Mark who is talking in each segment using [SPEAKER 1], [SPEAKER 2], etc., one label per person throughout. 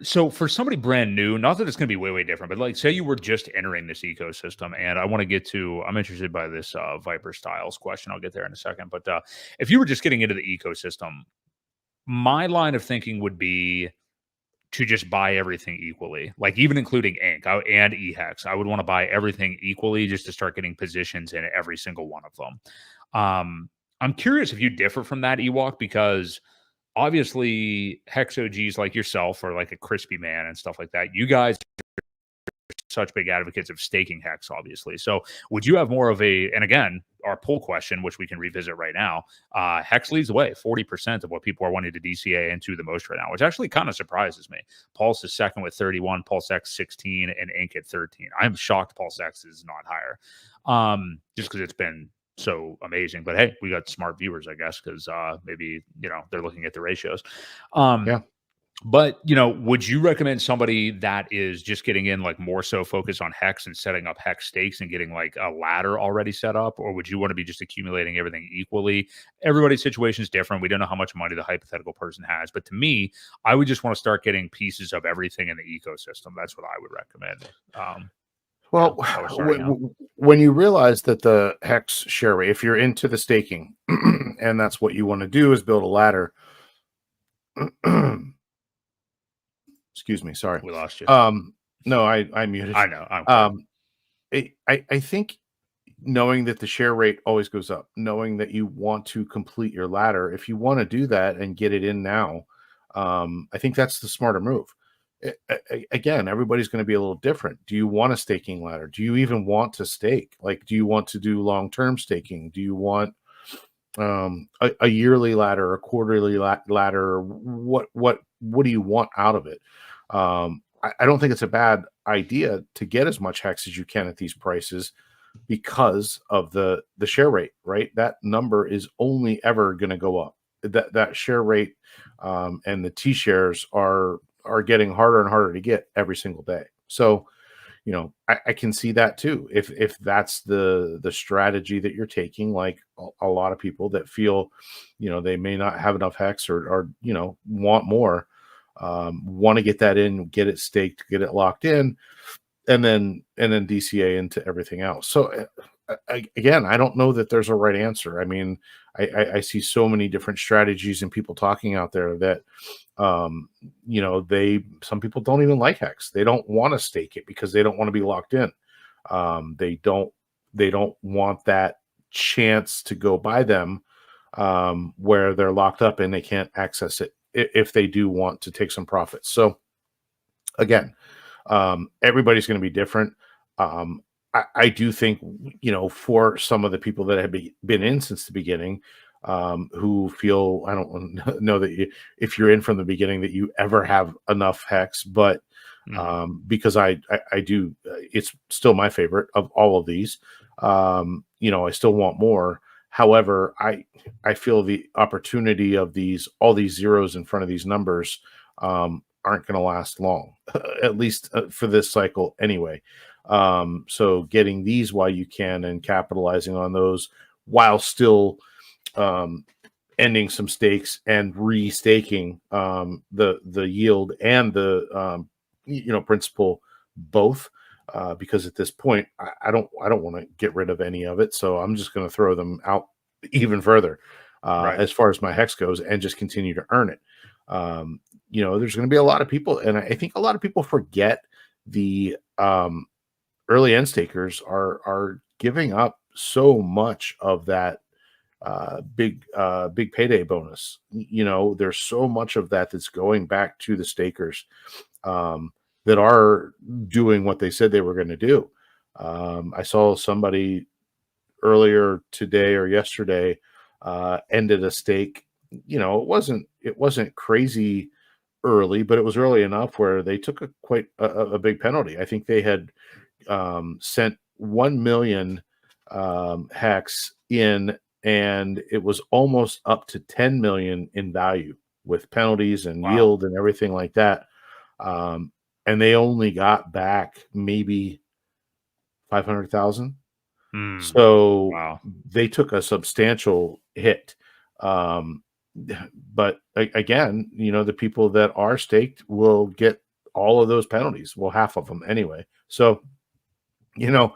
[SPEAKER 1] So for somebody brand new, not that it's going to be way different, but like say you were just entering this ecosystem, and I want to get to, I'm interested by this Viper Styles question. I'll get there in a second. But if you were just getting into the ecosystem, my line of thinking would be to just buy everything equally, like even including Ink and eHex. I would want to buy everything equally just to start getting positions in every single one of them. I'm curious if you differ from that, Ewok, because obviously Hex OGs like yourself or like a Crispy Man and stuff like that, you guys are such big advocates of staking Hex, obviously. So would you have more of a, and again, our poll question, which we can revisit right now, Hex leads the way, 40% of what people are wanting to DCA into the most right now, which actually kind of surprises me. Pulse is second with 31, Pulse X 16, and Ink at 13. I'm shocked Pulse X is not higher, just because it's been so amazing. But hey, we got smart viewers, I guess, because maybe, they're looking at the ratios.
[SPEAKER 2] Yeah.
[SPEAKER 1] But, would you recommend somebody that is just getting in, like more so focused on Hex and setting up Hex stakes and getting like a ladder already set up? Or would you want to be just accumulating everything equally? Everybody's situation is different. We don't know how much money the hypothetical person has. But to me, I would just want to start getting pieces of everything in the ecosystem. That's what I would recommend.
[SPEAKER 2] Well, when you realize that the Hex share rate, if you're into the staking and that's what you want to do is build a ladder. Excuse me. Sorry.
[SPEAKER 1] We lost you.
[SPEAKER 2] No, I muted.
[SPEAKER 1] I know.
[SPEAKER 2] I think knowing that the share rate always goes up, knowing that you want to complete your ladder, if you want to do that and get it in now, I think that's the smarter move. Again, everybody's going to be a little different. Do you want a staking ladder? Do you even want to stake? Like, do you want to do long-term staking? Do you want a yearly ladder, a quarterly ladder? What do you want out of it? I don't think it's a bad idea to get as much Hex as you can at these prices because of the share rate, right? That number is only ever going to go up. That share rate and the T shares are getting harder and harder to get every single day. So, I can see that too. If that's the strategy that you're taking, like a lot of people that feel, they may not have enough Hex or want more, want to get that in, get it staked, get it locked in, and then DCA into everything else. So again, I don't know that there's a right answer. I mean, I see so many different strategies and people talking out there that, some people don't even like Hex. They don't want to stake it because they don't want to be locked in. They don't want that chance to go by them, where they're locked up and they can't access it if they do want to take some profits. So again, everybody's going to be different. I do think, for some of the people that have been in since the beginning, who feel, I don't know that if you're in from the beginning that you ever have enough Hex, but because I do, it's still my favorite of all of these. I still want more. However, I feel the opportunity of all these zeros in front of these numbers aren't going to last long, at least for this cycle anyway. So getting these while you can and capitalizing on those while still ending some stakes and restaking the yield and the principal both, because at this point I don't want to get rid of any of it, so I'm just going to throw them out even further as far as my Hex goes and just continue to earn it. There's going to be a lot of people, and I think a lot of people forget the early end stakers are giving up so much of that big payday bonus. There's so much of that's going back to the stakers that are doing what they said they were going to do. I saw somebody earlier today or yesterday ended a stake. It wasn't crazy early, but it was early enough where they took quite a big penalty. I think they had sent 1 million Hex in, and it was almost up to 10 million in value with penalties and yield and everything like that. And they only got back maybe 500,000. So they took a substantial hit. But again, the people that are staked will get all of those penalties. Well, half of them anyway. So, you know,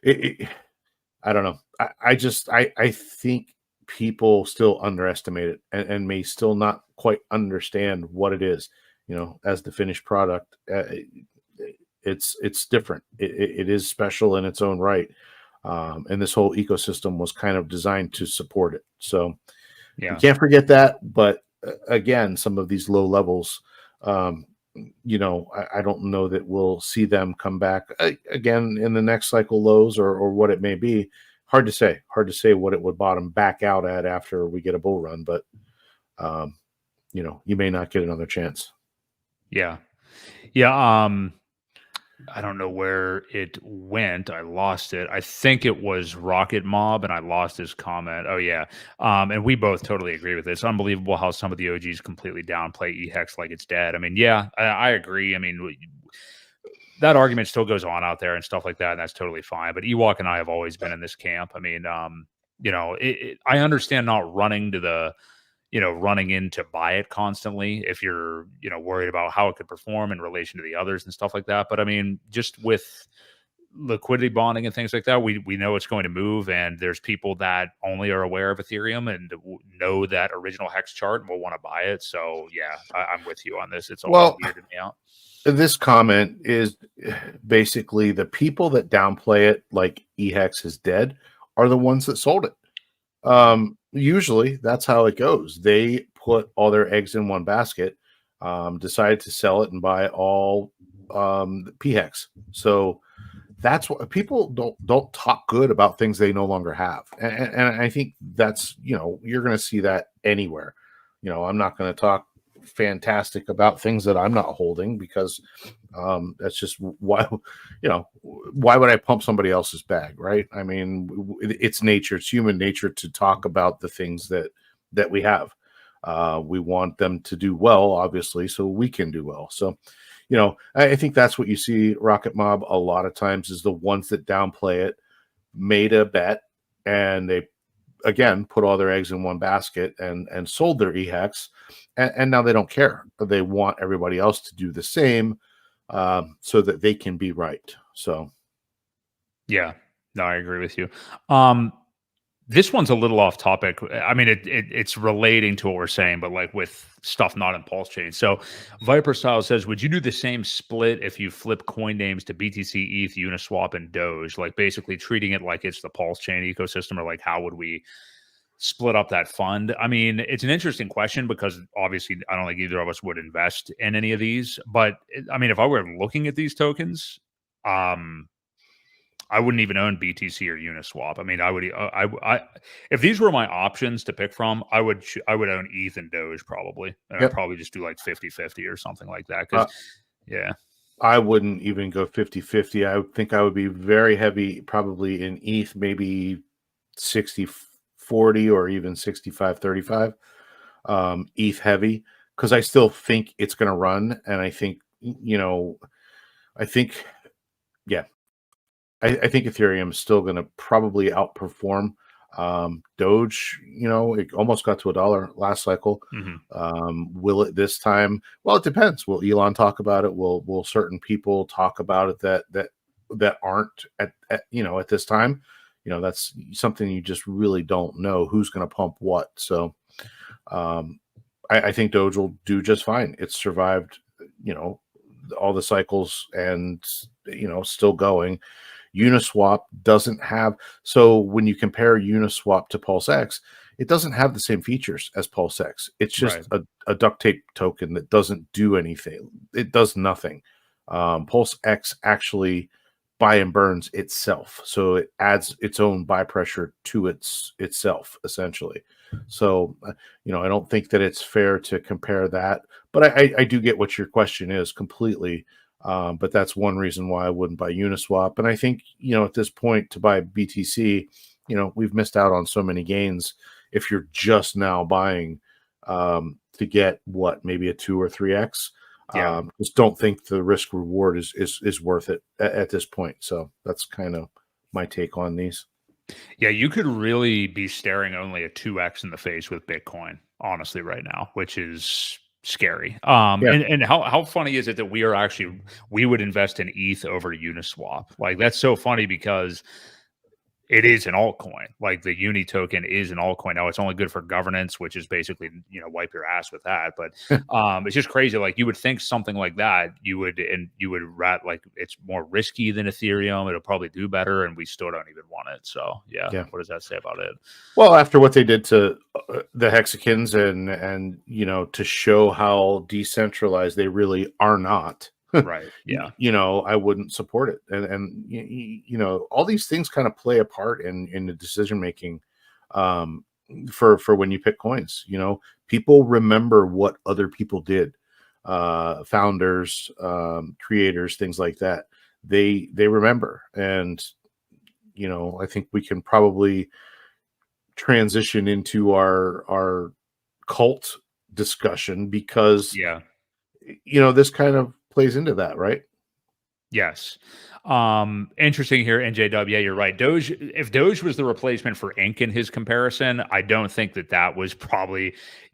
[SPEAKER 2] I don't know. I think people still underestimate it and may still not quite understand what it is. As the finished product, it's different. It is special in its own right, and this whole ecosystem was kind of designed to support it. So we
[SPEAKER 1] Yeah.
[SPEAKER 2] can't forget that. But again, some of these low levels, I don't know that we'll see them come back again in the next cycle lows or what it may be. Hard to say. Hard to say what it would bottom back out at after we get a bull run, but you may not get another chance.
[SPEAKER 1] Yeah. I don't know where it went. I lost it. I think it was Rocket Mob, and I lost his comment. Oh yeah, and we both totally agree with this. Unbelievable how some of the OGs completely downplay EHEX like it's dead. I mean, yeah, I agree. I mean, that argument still goes on out there and stuff like that, and that's totally fine. But Ewok and I have always been in this camp. I mean, I understand not running to the running in to buy it constantly if you're, worried about how it could perform in relation to the others and stuff like that. But I mean, just with liquidity bonding and things like that, we know it's going to move, and there's people that only are aware of Ethereum and know that original hex chart and will want to buy it. So yeah, I'm with you on this. It's all weirded me out.
[SPEAKER 2] This comment is basically the people that downplay it like EHEX is dead are the ones that sold it. Usually that's how it goes. They put all their eggs in one basket, decided to sell it and buy all PHEX. So that's what people don't talk good about things they no longer have. And I think that's, you're going to see that anywhere. I'm not going to talk fantastic about things that I'm not holding because that's just why would I pump somebody else's bag, right? I mean, it's nature, it's human nature to talk about the things that we have. We want them to do well, obviously, so we can do well. So I think that's what you see Rocket Mob a lot of times is the ones that downplay it, made a bet, and they again put all their eggs in one basket and sold their EHEX, and now they don't care. They want everybody else to do the same, so that they can be right. So
[SPEAKER 1] yeah, no, I agree with you. This one's a little off topic. I mean, it's relating to what we're saying, but like with stuff not in PulseChain. So Viper Style says, would you do the same split if you flip coin names to BTC, ETH, Uniswap, and Doge? Like basically treating it like it's the PulseChain ecosystem, or like how would we split up that fund? I mean, it's an interesting question because obviously I don't think either of us would invest in any of these. But I mean, if I were looking at these tokens, I wouldn't even own BTC or Uniswap. I mean, I if these were my options to pick from, I would own ETH and Doge probably. And I'd probably just do like 50-50 or something like that. Because yeah,
[SPEAKER 2] I wouldn't even go 50-50. I would think I would be very heavy probably in ETH, maybe 60-40 or even 65-35. ETH heavy, because I still think it's going to run. And I think, I think Ethereum is still going to probably outperform Doge. It almost got to $1 last cycle. Will it this time? Well, it depends. Will Elon talk about it? Will certain people talk about it that aren't at this time? That's something you just really don't know who's going to pump what. So I think Doge will do just fine. It's survived, all the cycles and still going. Uniswap doesn't have, so when you compare Uniswap to PulseX, it doesn't have the same features as PulseX. It's just a duct tape token that doesn't do anything. It does nothing. PulseX actually buy and burns itself, so it adds its own buy pressure to itself essentially. So I don't think that it's fair to compare that, but I do get what your question is completely. But that's one reason why I wouldn't buy Uniswap. And I think, at this point to buy BTC, we've missed out on so many gains if you're just now buying to get maybe a 2 or 3x. Just don't think the risk reward is worth it at this point. So that's kind of my take on these.
[SPEAKER 1] Yeah, you could really be staring only a 2x in the face with Bitcoin, honestly, right now, which is scary.
[SPEAKER 2] Yeah.
[SPEAKER 1] And how funny is it that we would invest in ETH over Uniswap? Like that's so funny because it is an altcoin. Like the Uni token is an altcoin. Now it's only good for governance, which is basically, wipe your ass with that. But it's just crazy. Like you would think something like that, you would like it's more risky than Ethereum. It'll probably do better, and we still don't even want it. So yeah. What does that say about it?
[SPEAKER 2] Well, after what they did to the Hexicans and to show how decentralized they really are not.
[SPEAKER 1] Right. Yeah.
[SPEAKER 2] I wouldn't support it. And all these things kind of play a part in the decision making for when you pick coins. People remember what other people did, founders, creators, things like that. They remember. And I think we can probably transition into our cult discussion because this kind of plays into that, right?
[SPEAKER 1] Yes. Interesting here, NJW. Yeah, you're right. Doge, if Doge was the replacement for Ink in his comparison, I don't think that was probably,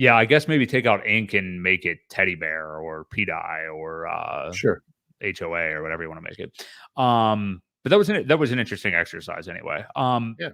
[SPEAKER 1] I guess maybe take out Ink and make it Teddy Bear or PDI or
[SPEAKER 2] Sure.
[SPEAKER 1] HOA or whatever you want to make it. But that was an interesting exercise anyway.
[SPEAKER 2] Yeah.